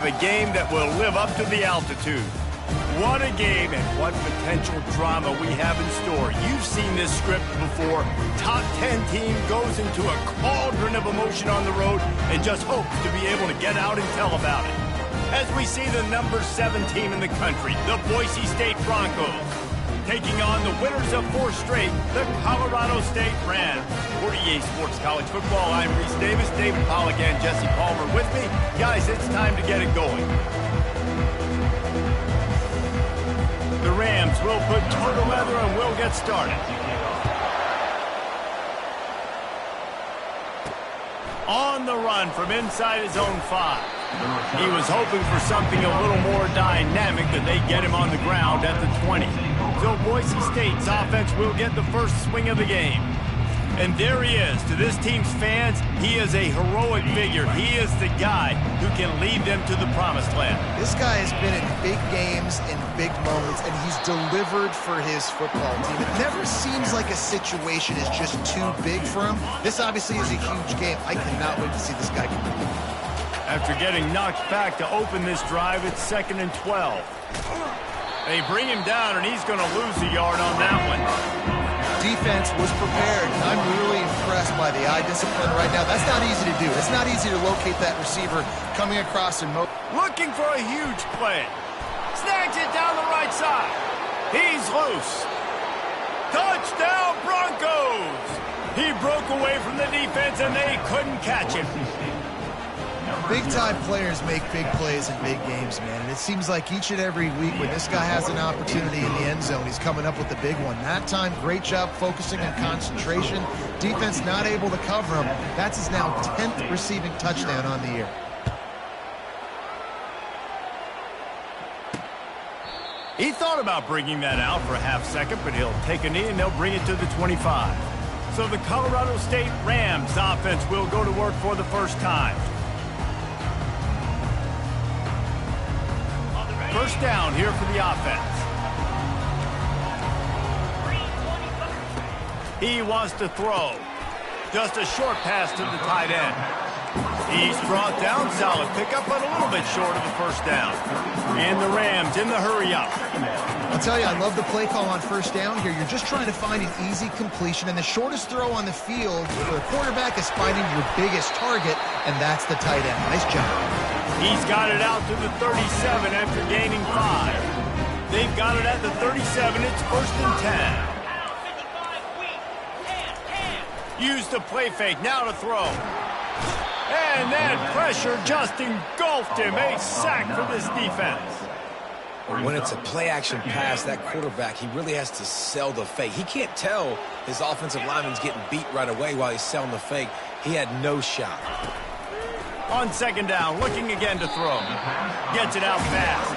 A game that will live up to the altitude. What a game and what potential drama we have in store. You've seen this script before. Top 10 team goes into a cauldron of emotion on the road and just hopes to be able to get out and tell about it. As we see the number 7 team in the country, the Boise State Broncos, taking on the winners of 4 straight, the Colorado State Rams. For EA Sports College Football, I'm Reese Davis, David Pollack, and Jesse Palmer with me. Guys, it's time to get it going. The Rams will put total leather and we'll get started. On the run from inside his own 5. He was hoping for something a little more dynamic that they get him on the ground at the 20. So Boise State's offense will get the first swing of the game. And there he is. To this team's fans, he is a heroic figure. He is the guy who can lead them to the promised land. This guy has been in big games, in big moments, and he's delivered for his football team. It never seems like a situation is just too big for him. This obviously is a huge game. I cannot wait to see this guy compete. After getting knocked back to open this drive, it's 2nd and 12. They bring him down, and he's going to lose a yard on that one. Defense was prepared. I'm really impressed by the eye discipline right now. That's not easy to do. It's not easy to locate that receiver coming across and looking for a huge play. Snags it down the right side. He's loose. Touchdown, Broncos! He broke away from the defense, and they couldn't catch him. Big-time players make big plays in big games, man. And it seems like each and every week when this guy has an opportunity in the end zone, he's coming up with the big one. That time, great job focusing on concentration. Defense not able to cover him. That's his now 10th receiving touchdown on the year. He thought about bringing that out for a half second, but he'll take a knee and they'll bring it to the 25. So the Colorado State Rams offense will go to work for the first time. First down here for the offense. He wants to throw. Just a short pass to the tight end. He's brought down, solid pickup, but a little bit short of the first down. And the Rams in the hurry up. I'll tell you, I love the play call on first down here. You're just trying to find an easy completion, and the shortest throw on the field for a quarterback is finding your biggest target, and that's the tight end. Nice job. He's got it out to the 37 after gaining 5. They've got it at the 37. It's 1st and 10. Use the play fake. Now to throw. And that pressure just engulfed him. A sack for this defense. When it's a play-action pass, that quarterback, he really has to sell the fake. He can't tell his offensive lineman's getting beat right away while he's selling the fake. He had no shot. On 2nd down, looking again to throw. Gets it out fast.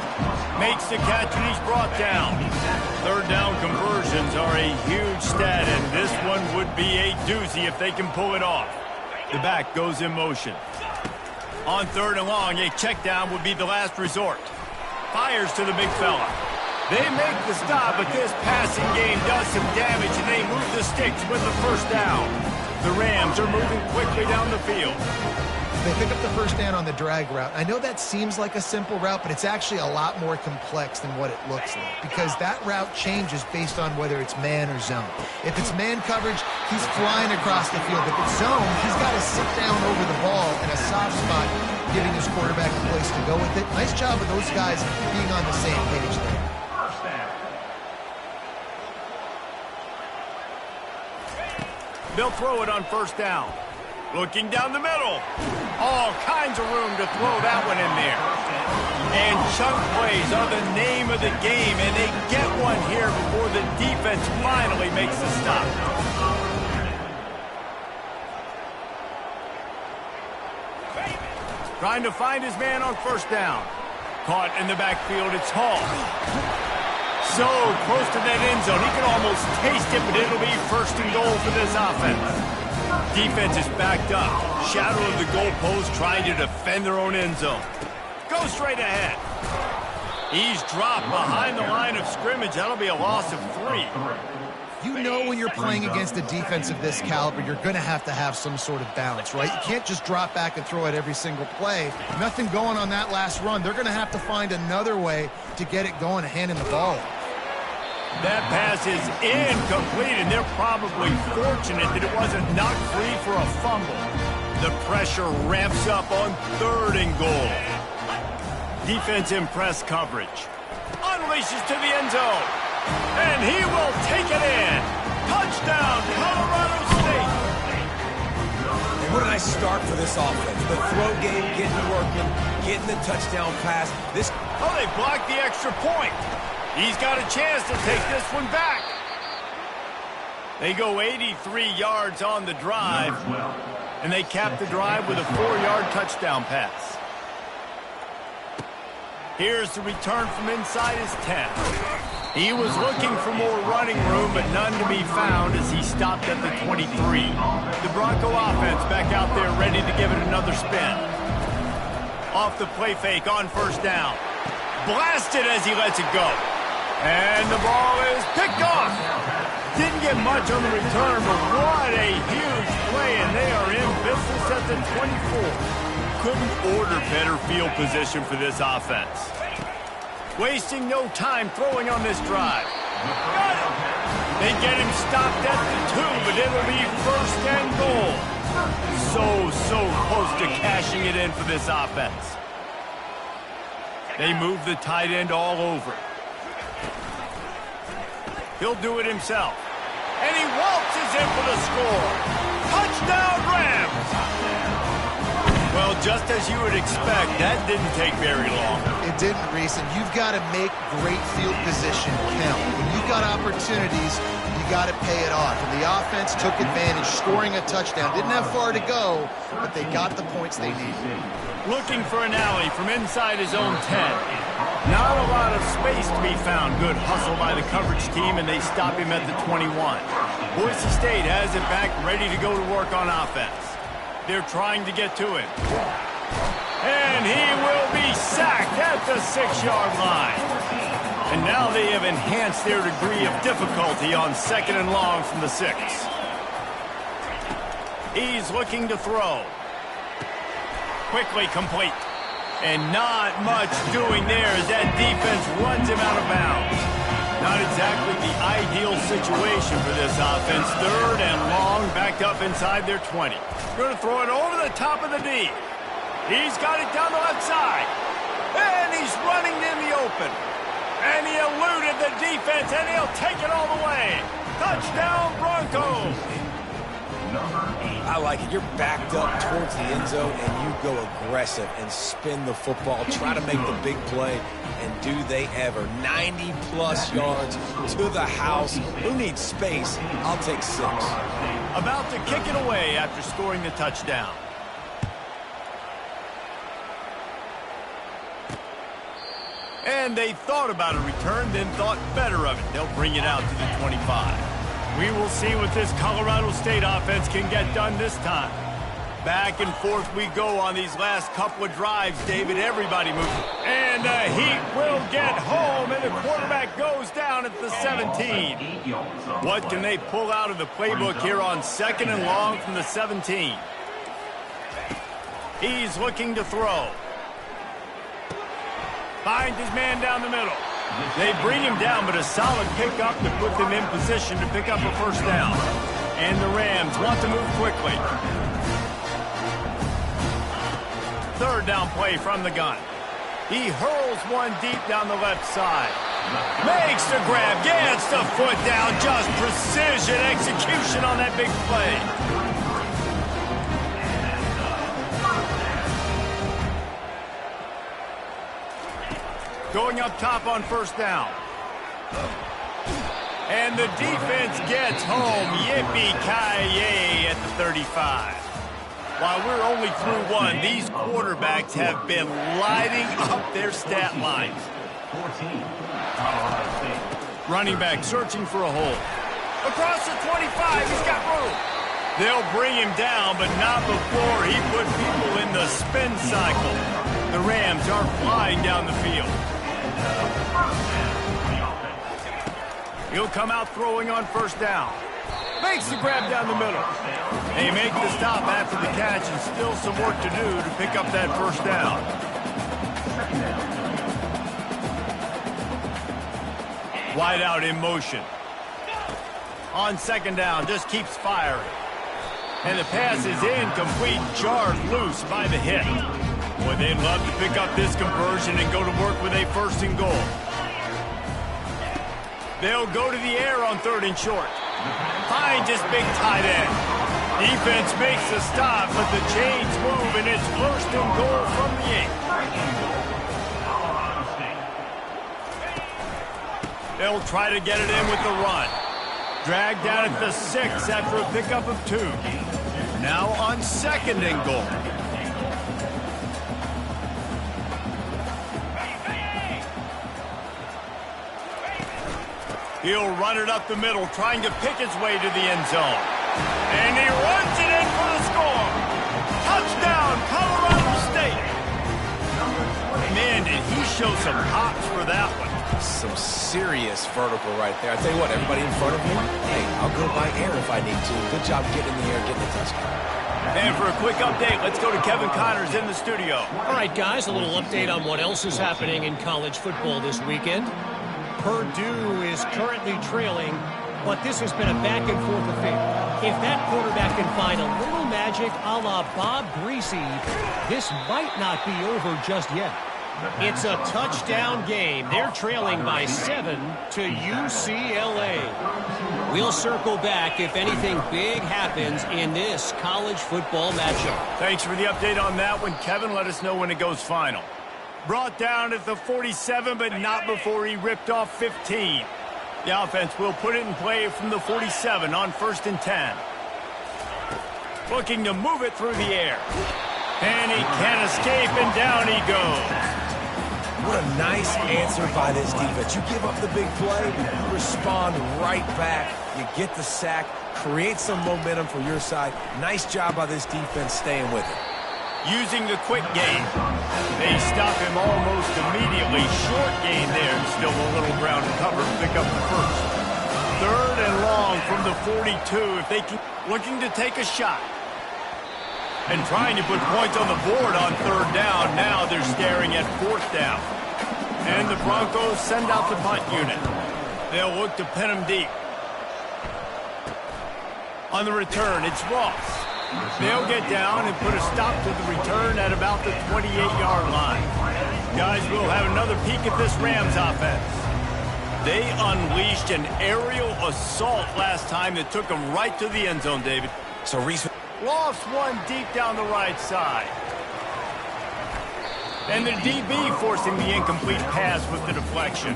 Makes the catch, and he's brought down. 3rd down conversions are a huge stat, and this one would be a doozy if they can pull it off. The back goes in motion. On 3rd and long, a check down would be the last resort. Fires to the big fella. They make the stop, but this passing game does some damage, and they move the sticks with the first down. The Rams are moving quickly down the field. They pick up the first down on the drag route. I know that seems like a simple route, but it's actually a lot more complex than what it looks like because that route changes based on whether it's man or zone. If it's man coverage, he's flying across the field. If it's zone, he's got to sit down over the ball in a soft spot, giving his quarterback a place to go with it. Nice job of those guys being on the same page there. They'll throw it on 1st down. Looking down the middle. All kinds of room to throw that one in there. And chunk plays are the name of the game, and they get one here before the defense finally makes the stop. Trying to find his man on 1st down. Caught in the backfield, it's Hall. So close to that end zone, he can almost taste it, but it'll be 1st and goal for this offense. Defense is backed up. Shadow of the goalpost trying to defend their own end zone. Go straight ahead. He's dropped behind the line of scrimmage. That'll be a loss of 3. You know when you're playing against a defense of this caliber, you're going to have some sort of balance, right? You can't just drop back and throw it every single play. Nothing going on that last run. They're going to have to find another way to get it going and handing the ball. That pass is incomplete, and they're probably fortunate that it wasn't knocked free for a fumble. The pressure ramps up on 3rd and goal. Defense in press coverage. Unleashes to the end zone. And he will take it in. Touchdown, Colorado State. And what a nice start for this offense. The throw game getting working, getting the touchdown pass. Oh, they blocked the extra point. He's got a chance to take this one back. They go 83 yards on the drive, and they cap the drive with a 4-yard touchdown pass. Here's the return from inside his 10. He was looking for more running room, but none to be found as he stopped at the 23. The Bronco offense back out there ready to give it another spin. Off the play fake on 1st down. Blasted as he lets it go. And the ball is picked off. Didn't get much on the return, but what a huge play, and they are in business at the 24. Couldn't order better field position for this offense. Wasting no time throwing on this drive. Got it. They get him stopped at the 2, but it'll be 1st and goal. So close to cashing it in for this offense. They move the tight end all over. He'll do it himself. And he waltzes in for the score. Touchdown, Rams! Well, just as you would expect, that didn't take very long. It didn't, Reese, and you've got to make great field position count. When you've got opportunities, you got to pay it off. And the offense took advantage, scoring a touchdown. Didn't have far to go, but they got the points they needed. Looking for an alley from inside his own 10. Not a lot of space to be found. Good hustle by the coverage team, and they stop him at the 21. Boise State has it back, ready to go to work on offense. They're trying to get to him. And he will be sacked at the 6-yard line. And now they have enhanced their degree of difficulty on 2nd and long from the 6. He's looking to throw. Quickly complete. And not much doing there as that defense runs him out of bounds. Not exactly the ideal situation for this offense. 3rd and long, backed up inside their 20. Going to throw it over the top of the D. He's got it down the left side. And he's running in the open. And he eluded the defense, and he'll take it all the way. Touchdown, Broncos. I like it. You're backed up towards the end zone, and you go aggressive and spin the football, try to make the big play, and do they ever. 90-plus yards to the house. Who needs space? I'll take 6. About to kick it away after scoring the touchdown. And they thought about a return, then thought better of it. They'll bring it out to the 25. We will see what this Colorado State offense can get done this time. Back and forth we go on these last couple of drives, David. Everybody moving. And the Heat will get home, and the quarterback goes down at the 17. What can they pull out of the playbook here on 2nd and long from the 17? He's looking to throw. Finds his man down the middle. They bring him down, but a solid pickup to put them in position to pick up a 1st down. And the Rams want to move quickly. 3rd down play from the gun. He hurls one deep down the left side. Makes the grab, gets the foot down. Just precision execution on that big play. Going up top on 1st down. And the defense gets home. Yippee-ki-yay at the 35. While we're only through one, these quarterbacks have been lighting up their stat lines. Running back searching for a hole. Across the 25, he's got room. They'll bring him down, but not before he put people in the spin cycle. The Rams are flying down the field. He'll come out throwing on first down. Makes the grab down the middle. They make the stop after the catch and still some work to do to pick up that first down. Wide out in motion. On second down, just keeps firing. And the pass is incomplete, jarred loose by the hit. Boy, they'd love to pick up this conversion and go to work with a first and goal. They'll go to the air on third and short. Finds his big tight end. Defense makes the stop, but the chains move, and it's first and goal from the 8. They'll try to get it in with the run. Dragged down at the 6 after a pickup of 2. Now on second and goal. He'll run it up the middle, trying to pick his way to the end zone. And he runs it in for the score. Touchdown, Colorado State. Man, did he show some hops for that one. Some serious vertical right there. I tell you what, everybody in front of you, hey, I'll go by air if I need to. Good job getting in the air, getting the touchdown. And for a quick update, let's go to Kevin Connors in the studio. All right, guys, a little update on what else is happening in college football this weekend. Purdue is currently trailing, but this has been a back-and-forth affair. If that quarterback can find a little magic a la Bob Greasy, this might not be over just yet. It's a touchdown game. They're trailing by 7 to UCLA. We'll circle back if anything big happens in this college football matchup. Thanks for the update on that one, Kevin. Let us know when it goes final. Brought down at the 47, but not before he ripped off 15. The offense will put it in play from the 47 on first and 10. Looking to move it through the air. And he can't escape, and down he goes. What a nice answer by this defense. You give up the big play, you respond right back. You get the sack, create some momentum for your side. Nice job by this defense staying with it. Using the quick game. They stop him almost immediately. Short gain there. Still a little ground to cover to pick up the first. Third and long from the 42. If they can, looking to take a shot. And trying to put points on the board on third down. Now they're staring at fourth down. And the Broncos send out the punt unit. They'll look to pin him deep. On the return, it's Ross. They'll get down and put a stop to the return at about the 28-yard line. Guys, we'll have another peek at this Rams offense. They unleashed an aerial assault last time that took them right to the end zone, David. So Reese lost one deep down the right side. And the DB forcing the incomplete pass with the deflection.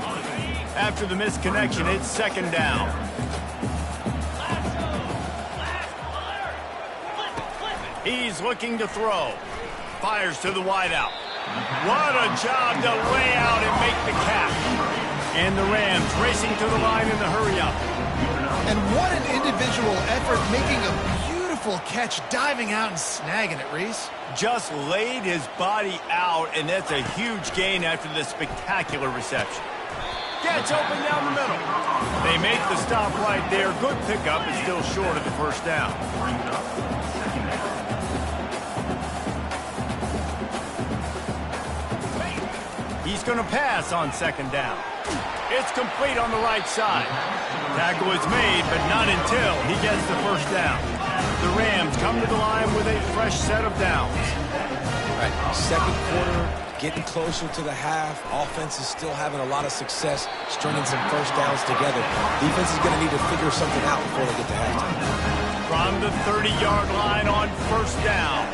After the misconnection, it's second down. He's looking to throw. Fires to the wideout. What a job to lay out and make the catch. And the Rams racing to the line in the hurry-up. And what an individual effort, making a beautiful catch, diving out and snagging it, Reese. Just laid his body out, and that's a huge gain after the spectacular reception. Gets open down the middle. They make the stop right there. Good pickup, is still short of the first down. He's going to pass on second down. It's complete on the right side. Tackle is made, but not until he gets the first down. The Rams come to the line with a fresh set of downs. All right, second quarter, getting closer to the half. Offense is still having a lot of success stringing some first downs together. Defense is going to need to figure something out before they get to halftime. From the 30-yard line on first down.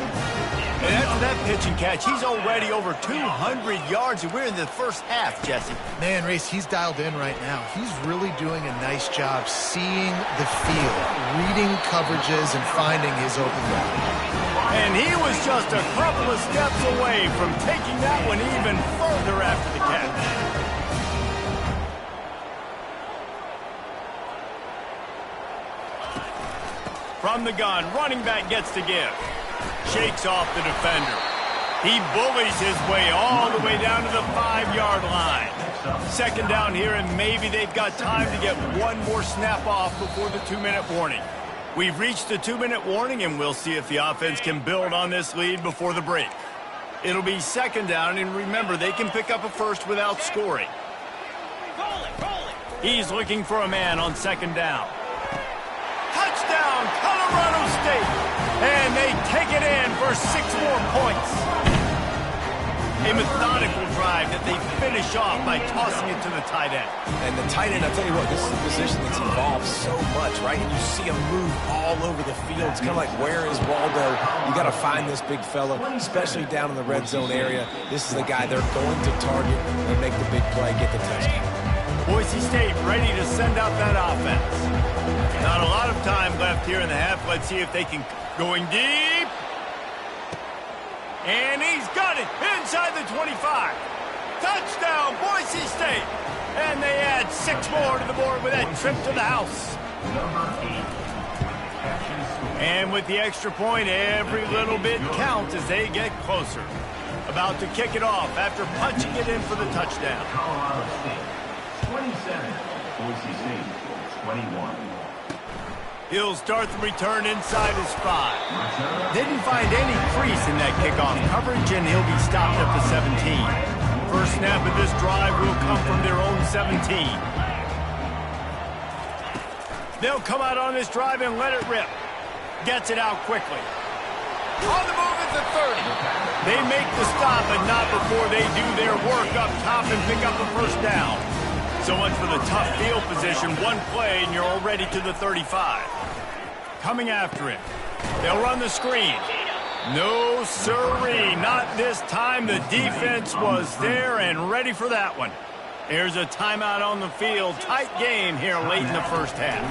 And after that pitch and catch, he's already over 200 yards, and we're in the first half, Jesse. Man, Reese, he's dialed in right now. He's really doing a nice job seeing the field, reading coverages, and finding his open route. And he was just a couple of steps away from taking that one even further after the catch. From the gun, running back gets to give. Shakes off the defender. He bullies his way all the way down to the 5-yard line. Second down here, and maybe they've got time to get one more snap off before the 2-minute warning. We've reached the 2-minute warning, and we'll see if the offense can build on this lead before the break. It'll be second down, and remember, they can pick up a first without scoring. He's looking for a man on second down. Touchdown, Colorado State! And they take it in for 6 more points. A methodical drive that they finish off by tossing it to the tight end. And the tight end, I'll tell you what, this is a position that's involved so much, right? And you see him move all over the field. It's kind of like, where is Waldo? You got to find this big fella, especially down in the red zone area. This is the guy they're going to target and make the big play, get the touchdown. Boise State ready to send out that offense. Not a lot of time left here in the half. Let's see if they can going deep. And he's got it inside the 25. Touchdown, Boise State. And they add 6 more to the board with that trip to the house. And with the extra point, every little bit counts as they get closer. About to kick it off after punching it in for the touchdown. Colorado State, 27. Boise State, 21. He'll start the return inside his 5. Didn't find any crease in that kickoff coverage, and he'll be stopped at the 17. First snap of this drive will come from their own 17. They'll come out on this drive and let it rip. Gets it out quickly. On the move at the 30. They make the stop, but not before they do their work up top and pick up the first down. So much for the tough field position. One play, and you're already to the 35. Coming after it. They'll run the screen. No siree, not this time. The defense was there and ready for that one. There's a timeout on the field. Tight game here late in the first half.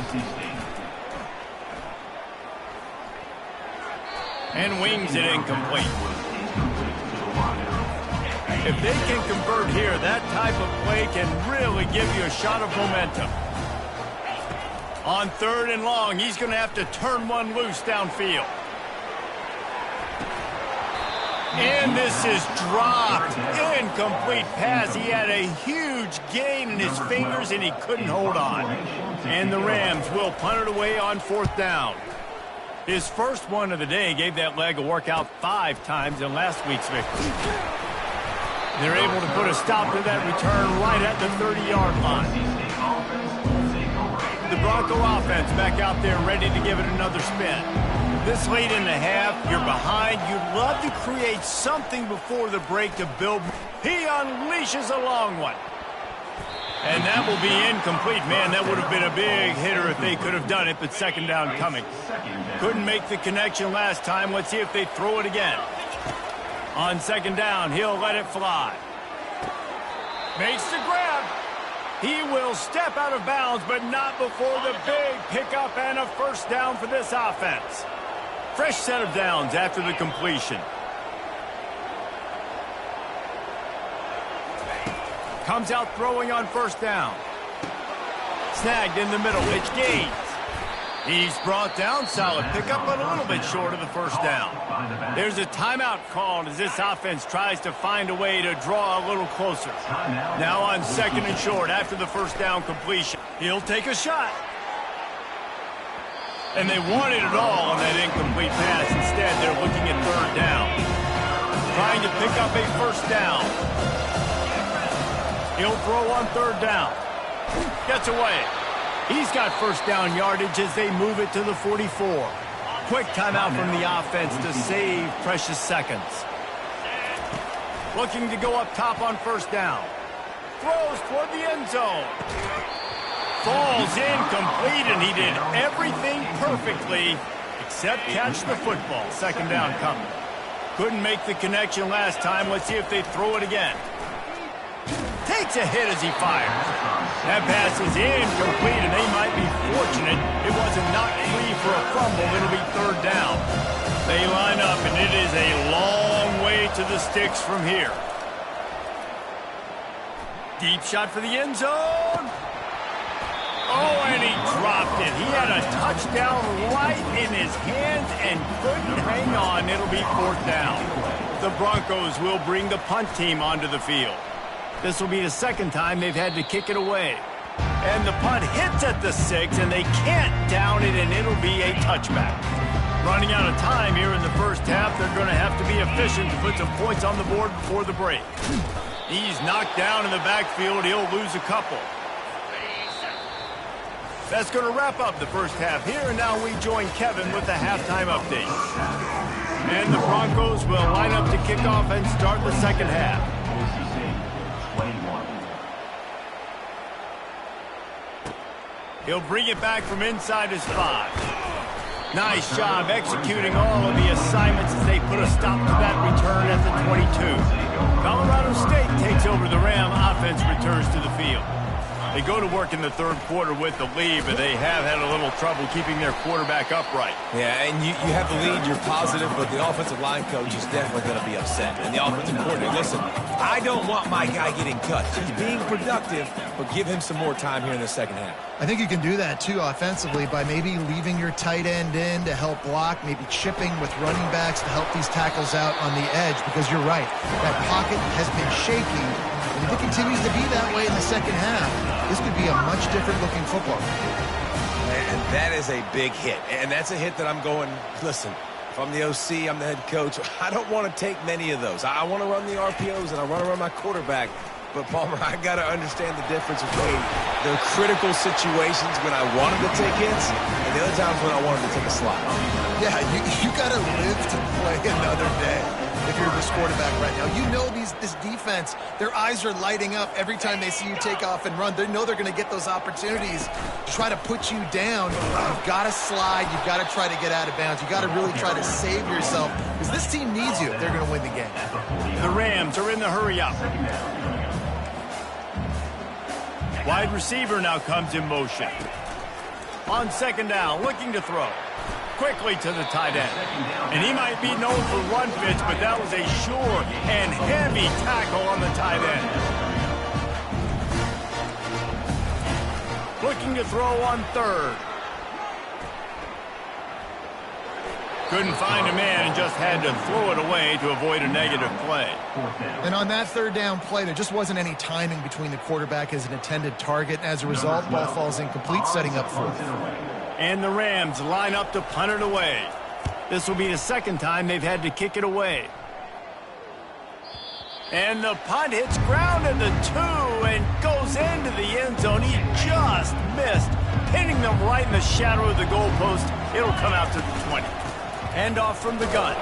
And wings it incomplete. If they can convert here, that type of play can really give you a shot of momentum. On 3rd and long, he's going to have to turn one loose downfield. And this is dropped. Incomplete pass. He had a huge gain in his fingers, and he couldn't hold on. And the Rams will punt it away on 4th down. His first one of the day gave that leg a workout 5 times in last week's victory. They're able to put a stop to that return right at the 30-yard line. The Bronco offense back out there ready to give it another spin. This late in the half, you're behind. You'd love to create something before the break to build. He unleashes a long one. And that will be incomplete. Man, that would have been a big hitter if they could have done it, but second down coming. Couldn't make the connection last time. Let's see if they throw it again. On second down, he'll let it fly. Makes the grab. He will step out of bounds, but not before the big pickup and a first down for this offense. Fresh set of downs after the completion. Comes out throwing on first down. Snagged in the middle. It's Gaines. He's brought down. Solid pickup, but a little bit short of the first down. There's a timeout called as this offense tries to find a way to draw a little closer. Now on 2nd and short after the first down completion. He'll take a shot. And they wanted it all on that incomplete pass. Instead, they're looking at 3rd down. Trying to pick up a first down. He'll throw on 3rd down. Gets away. He's got first down yardage as they move it to the 44. Quick timeout from the offense to save precious seconds. Looking to go up top on first down. Throws toward the end zone. Falls incomplete, and he did everything perfectly except catch the football. Second down coming. Couldn't make the connection last time. Let's see if they throw it again. Takes a hit as he fires. That pass is incomplete, and they might be fortunate it wasn't knocked free for a fumble. It'll be 3rd down. They line up, and it is a long way to the sticks from here. Deep shot for the end zone. Oh, and he dropped it. He had a touchdown right in his hands and couldn't hang on. It'll be 4th down. The Broncos will bring the punt team onto the field. This will be the second time they've had to kick it away. And the punt hits at the 6, and they can't down it, and it'll be a touchback. Running out of time here in the first half, they're going to have to be efficient to put some points on the board before the break. He's knocked down in the backfield. He'll lose a couple. That's going to wrap up the first half here, and now we join Kevin with the halftime update. And the Broncos will line up to kick off and start the second half. He'll bring it back from inside his 5. Nice job executing all of the assignments as they put a stop to that return at the 22. Colorado State takes over the Ram. Offense returns to the field. They go to work in the third quarter with the lead, but they have had a little trouble keeping their quarterback upright. Yeah, and you have the lead, you're positive, but the offensive line coach is definitely going to be upset. And the offensive coordinator, listen, I don't want my guy getting cut. He's being productive, but give him some more time here in the second half. I think you can do that, too, offensively, by maybe leaving your tight end in to help block, maybe chipping with running backs to help these tackles out on the edge, because you're right. That pocket has been shaky, and if it continues to be that way in the second half, this could be a much different-looking football. And that is a big hit, and that's a hit that I'm going, listen, if I'm the OC, I'm the head coach, I don't want to take many of those. I want to run the RPOs, and I want to run my quarterback. But, Palmer, I got to understand the difference between the critical situations when I want him to take hits and the other times when I want him to take a slide. Yeah, you got to live to play another day if you're this quarterback right now. You know this defense, their eyes are lighting up every time they see you take off and run. They know they're going to get those opportunities to try to put you down. You've got to slide. You've got to try to get out of bounds. You've got to really try to save yourself because this team needs you if they're going to win the game. The Rams are in the hurry-up. Wide receiver now comes in motion. On second down, looking to throw. Quickly to the tight end. And he might be known for run fits, but that was a sure and heavy tackle on the tight end. Looking to throw on third. Couldn't find a man and just had to throw it away to avoid a negative play. And on that third down play, there just wasn't any timing between the quarterback as an intended target. As a result, ball falls incomplete, setting up fourth. And the Rams line up to punt it away. This will be the second time they've had to kick it away. And the punt hits ground at the 2 and goes into the end zone. He just missed, hitting them right in the shadow of the goalpost. It'll come out to the 20. Hand off from the gun.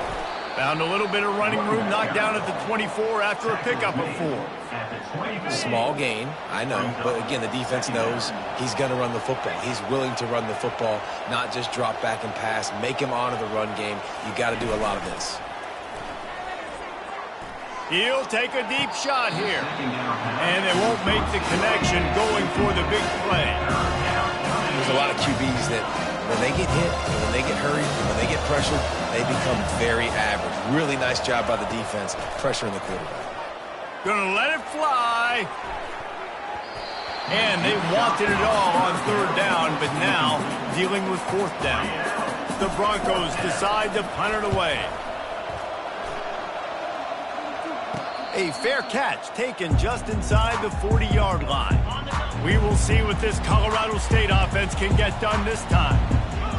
Found a little bit of running room, knocked down at the 24 after a pickup of 4. Small gain, I know, but again, the defense knows he's going to run the football. He's willing to run the football, not just drop back and pass, make him honor the run game. You got to do a lot of this. He'll take a deep shot here. And they won't make the connection going for the big play. There's a lot of QBs that when they get hit, and when they get hurried, and when they get pressured, they become very average. Really nice job by the defense, pressuring the quarterback. Gonna let it fly. And they wanted it all on third down, but now dealing with fourth down. The Broncos decide to punt it away. A fair catch taken just inside the 40-yard line. We will see what this Colorado State offense can get done this time.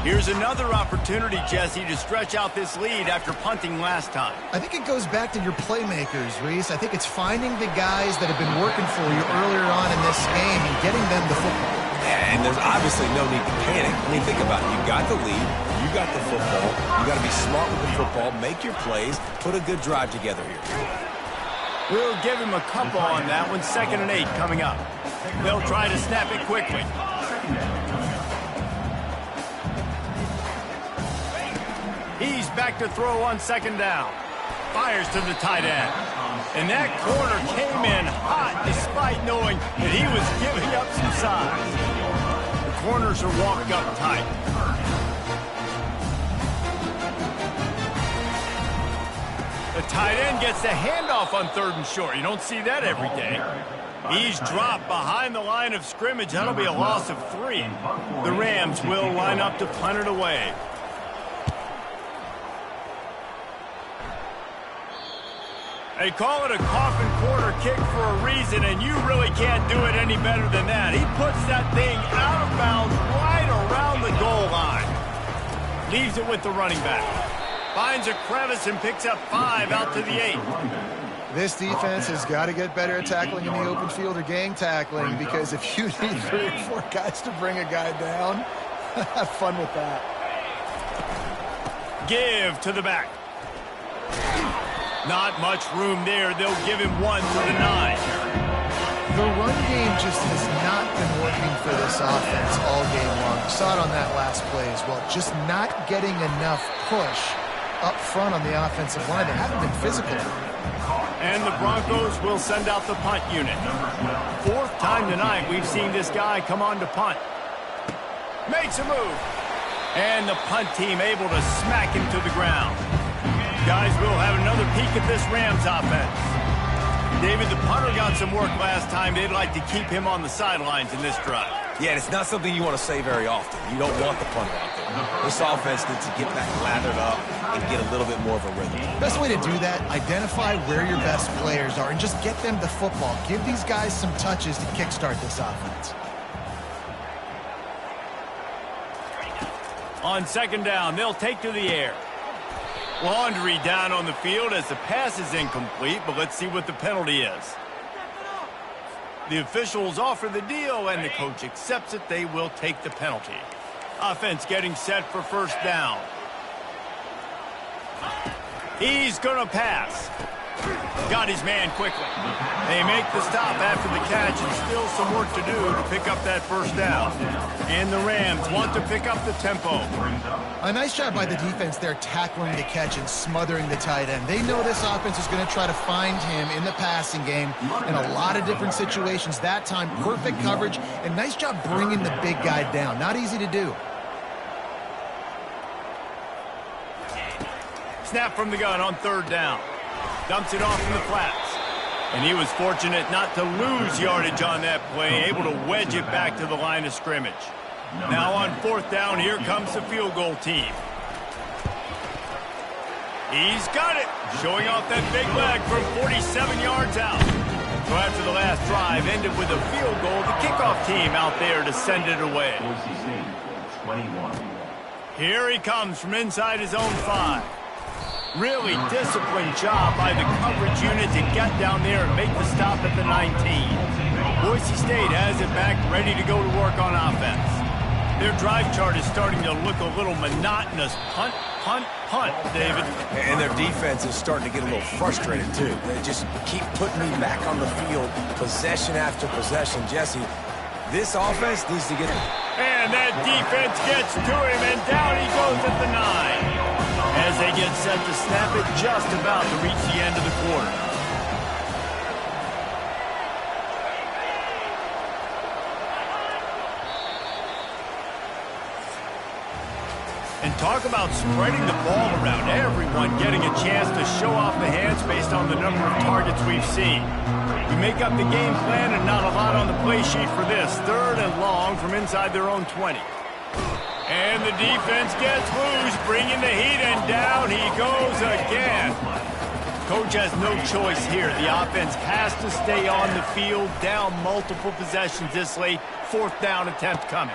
Here's another opportunity, Jesse, to stretch out this lead after punting last time. I think it goes back to your playmakers, Reese. I think it's finding the guys that have been working for you earlier on in this game and getting them the football. And there's obviously no need to panic. I mean, think about it. You got the lead. You got the football. You got to be smart with the football. Make your plays. Put a good drive together here. We'll give him a couple on that one. 2nd and 8 coming up. They'll try to snap it quickly. He's back to throw on 2nd down. Fires to the tight end. And that corner came in hot despite knowing that he was giving up some size. The corners are walked up tight. The tight end gets the handoff on 3rd and short. You don't see that every day. He's dropped behind the line of scrimmage. That'll be a loss of 3. The Rams will line up to punt it away. They call it a coffin corner kick for a reason, and you really can't do it any better than that. He puts that thing out of bounds right around the goal line. Leaves it with the running back. Finds a crevice and picks up 5 out to the 8. This defense has got to get better at tackling in the open field or gang tackling, because if you need 3 or 4 guys to bring a guy down, have fun with that. Give to the back. Not much room there. They'll give him 1 to the 9. The run game just has not been working for this offense all game long. You saw it on that last play as well. Just not getting enough push up front on the offensive line. They haven't been physical. And the Broncos will send out the punt unit. 4th time tonight we've seen this guy come on to punt. Makes a move. And the punt team able to smack him to the ground. Guys, we'll have another peek at this Rams offense. David, the punter got some work last time. They'd like to keep him on the sidelines in this drive. Yeah, and it's not something you want to say very often. You don't want the punter out there. This offense needs to get back lathered up and get a little bit more of a rhythm. Best way to do that, identify where your best players are and just get them the football. Give these guys some touches to kickstart this offense. On 2nd down, they'll take to the air. Laundry down on the field as the pass is incomplete, but let's see what the penalty is. The officials offer the deal, and the coach accepts it. They will take the penalty. Offense getting set for 1st down. He's going to pass. Got his man quickly. They make the stop after the catch, and still some work to do to pick up that 1st down. And the Rams want to pick up the tempo. A nice job by the defense there tackling the catch and smothering the tight end. They know this offense is going to try to find him in the passing game in a lot of different situations. That time, perfect coverage, and nice job bringing the big guy down. Not easy to do. Snap from the gun on 3rd down. Dumps it off in the flats. And he was fortunate not to lose yardage on that play, able to wedge it back to the line of scrimmage. Now on 4th down, here comes the field goal team. He's got it, showing off that big leg from 47 yards out. So after the last drive ended with a field goal, the kickoff team out there to send it away. Here he comes from inside his own 5. Really disciplined job by the coverage unit to get down there and make the stop at the 19. Boise State has it back, ready to go to work on offense. Their drive chart is starting to look a little monotonous. Punt, punt, punt, David. And their defense is starting to get a little frustrated, too. They just keep putting me back on the field, possession after possession. Jesse, this offense needs to get it. And that defense gets to him, and down he goes at the 9. As they get set to snap it, just about to reach the end of the quarter. And talk about spreading the ball around. Everyone getting a chance to show off the hands based on the number of targets we've seen. We make up the game plan and not a lot on the play sheet for this. 3rd and long from inside their own 20. And the defense gets loose, bringing the heat, and down he goes again. Coach has no choice here. The offense has to stay on the field, down multiple possessions this late. 4th down attempt coming.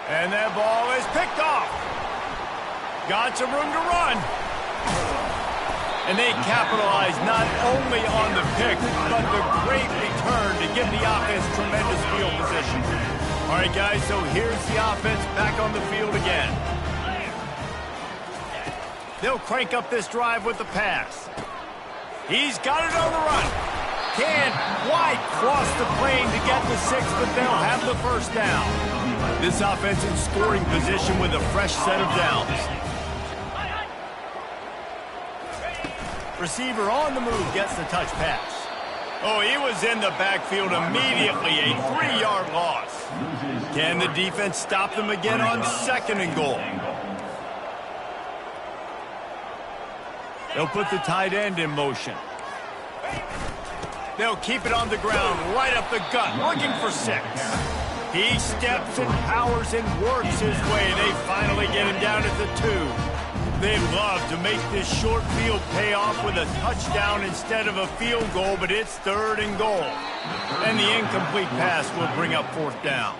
And that ball is picked off. Got some room to run. And they capitalize not only on the pick, but the great return to give the offense tremendous field position. All right, guys, so here's the offense back on the field again. They'll crank up this drive with the pass. He's got it on the run. Can't quite cross the plane to get the 6, but they'll have the 1st down. This offense in scoring position with a fresh set of downs. Receiver on the move gets the touch pass. Oh, he was in the backfield immediately, a 3-yard loss. Can the defense stop them again on 2nd and goal? They'll put the tight end in motion. They'll keep it on the ground, right up the gut, looking for 6. He steps and powers and works his way. They finally get him down at the 2. they'd love to make this short field pay off with a touchdown instead of a field goal, but it's 3rd and goal. And the incomplete pass will bring up 4th down.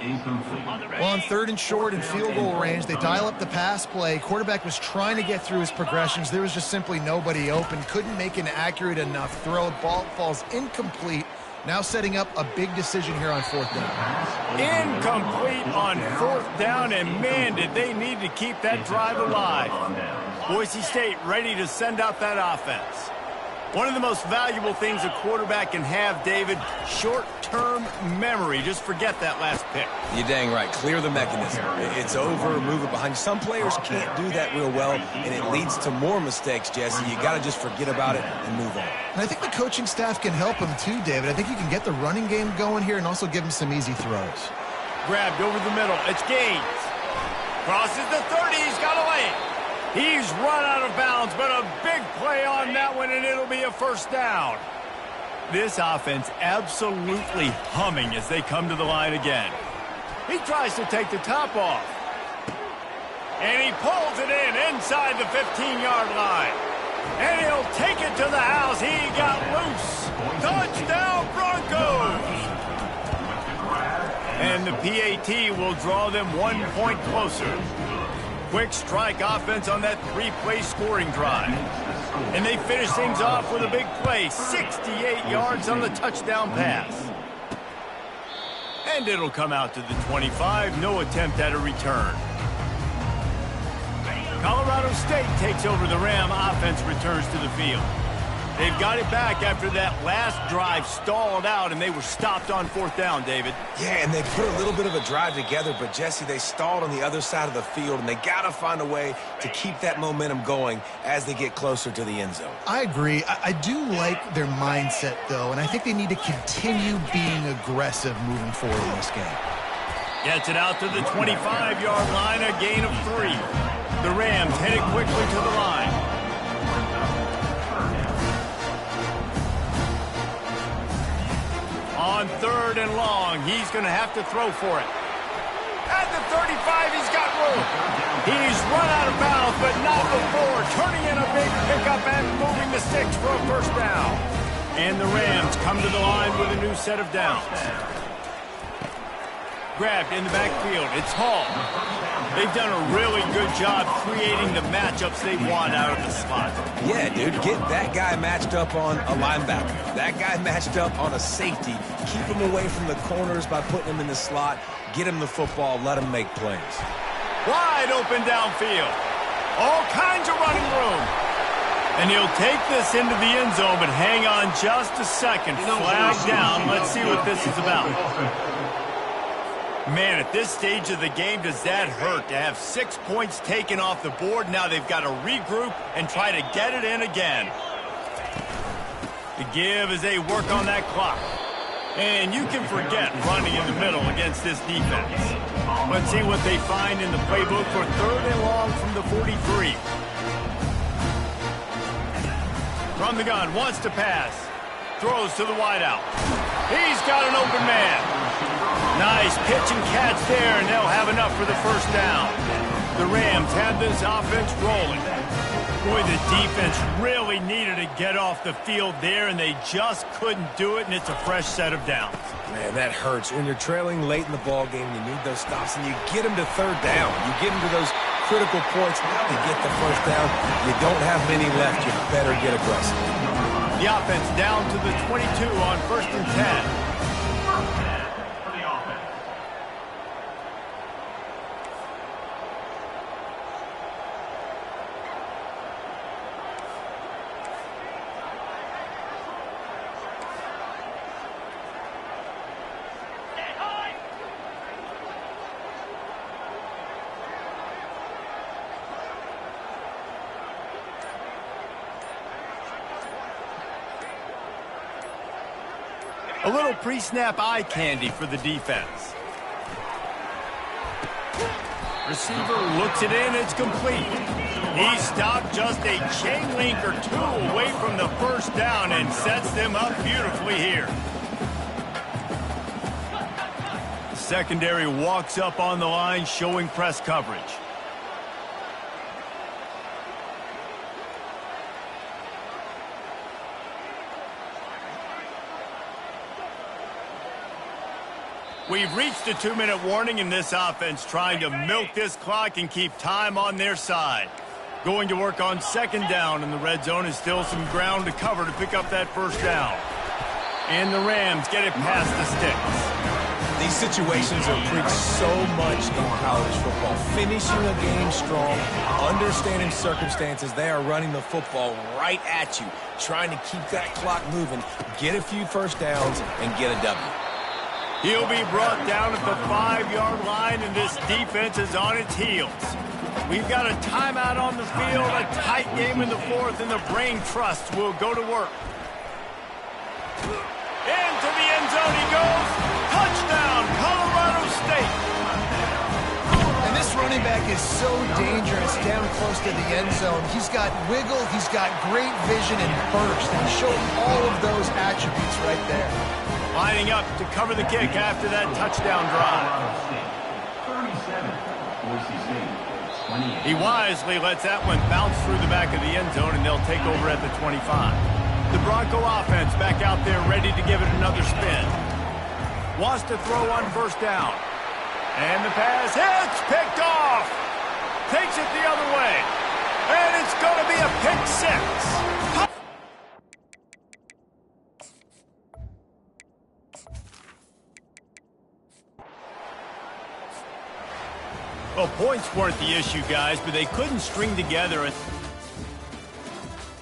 Well, on 3rd and short and field goal range, they dial up the pass play. Quarterback was trying to get through his progressions. There was just simply nobody open. Couldn't make an accurate enough throw. Ball falls incomplete. Now setting up a big decision here on 4th down. Incomplete on 4th down, and man, did they need to keep that drive alive. Boise State ready to send out that offense. One of the most valuable things a quarterback can have, David, short-term memory. Just forget that last pick. You're dang right. Clear the mechanism. It's over, move it behind you. Some players can't do that real well, and it leads to more mistakes, Jesse. You got to just forget about it and move on. And I think the coaching staff can help him too, David. I think you can get the running game going here and also give him some easy throws. Grabbed over the middle. It's Gaines. Crosses the 30. He's got a lane. He's run out of bounds, but a big play on that one, and it'll be a 1st down. This offense absolutely humming as they come to the line again. He tries to take the top off. And he pulls it in inside the 15-yard line. And he'll take it to the house. He got loose. Touchdown, Broncos! And the PAT will draw them 1 point closer. Quick strike offense on that 3-play scoring drive. And they finish things off with a big play. 68 yards on the touchdown pass. And it'll come out to the 25. No attempt at a return. Colorado State takes over the Ram. Offense returns to the field. They've got it back after that last drive stalled out, and they were stopped on 4th down, David. Yeah, and they put a little bit of a drive together, but, Jesse, they stalled on the other side of the field, and they got to find a way to keep that momentum going as they get closer to the end zone. I agree. I do like their mindset, though, and I think they need to continue being aggressive moving forward in this game. Gets it out to the 25-yard line, a gain of 3. The Rams headed quickly to the line. On 3rd and long, he's going to have to throw for it. At the 35, he's got room. He's run out of bounds, but not before. Turning in a big pickup and moving the sticks for a 1st down. And the Rams come to the line with a new set of downs. Grabbed in the backfield. It's Hall. They've done a really good job creating the matchups they want out of the slot. Yeah, dude, get that guy matched up on a linebacker. That guy matched up on a safety. Keep him away from the corners by putting him in the slot. Get him the football. Let him make plays. Wide open downfield. All kinds of running room. And he'll take this into the end zone, but hang on just a second. Flag down. Let's see what this is about. Man, at this stage of the game, does that hurt to have 6 points taken off the board? Now they've got to regroup and try to get it in again. The give as they work on that clock. And you can forget running in the middle against this defense. Let's see what they find in the playbook for 3rd and long from the 43. From the gun, wants to pass. Throws to the wideout. He's got an open man. Nice pitch and catch there, and they'll have enough for the 1st down. The Rams had this offense rolling. Boy, the defense really needed to get off the field there, and they just couldn't do it, and it's a fresh set of downs. Man, that hurts. When you're trailing late in the ball game, you need those stops, and you get them to 3rd down. You get them to those critical points to get the 1st down. You don't have many left. You better get aggressive. The offense down to the 22 on 1st and 10. A little pre-snap eye candy for the defense. Receiver looks it in, it's complete. He stopped just a chain link or 2 away from the 1st down and sets them up beautifully here. The secondary walks up on the line, showing press coverage. We've reached a 2-minute warning in this offense, trying to milk this clock and keep time on their side. Going to work on second down, and the red zone is still some ground to cover to pick up that first down. And the Rams get it past the sticks. These situations are preached so much in college football. Finishing a game strong, understanding circumstances. They are running the football right at you, trying to keep that clock moving, get a few first downs, and get a W. He'll be brought down at the 5-yard line, and this defense is on its heels. We've got a timeout on the field, a tight game in the fourth, and the Brain Trust will go to work. Into the end zone he goes. Touchdown, Colorado State. And this running back is so dangerous down close to the end zone. He's got wiggle, he's got great vision and burst, and he's showing all of those attributes right there. Lining up to cover the kick after that touchdown drive. 37, Boise State, 28. He wisely lets that one bounce through the back of the end zone, and they'll take over at the 25. The Bronco offense back out there ready to give it another spin. Wants to throw on first down. And the pass hits, picked off. Takes it the other way. And it's going to be a pick six. Well, points weren't the issue, guys, but they couldn't string together a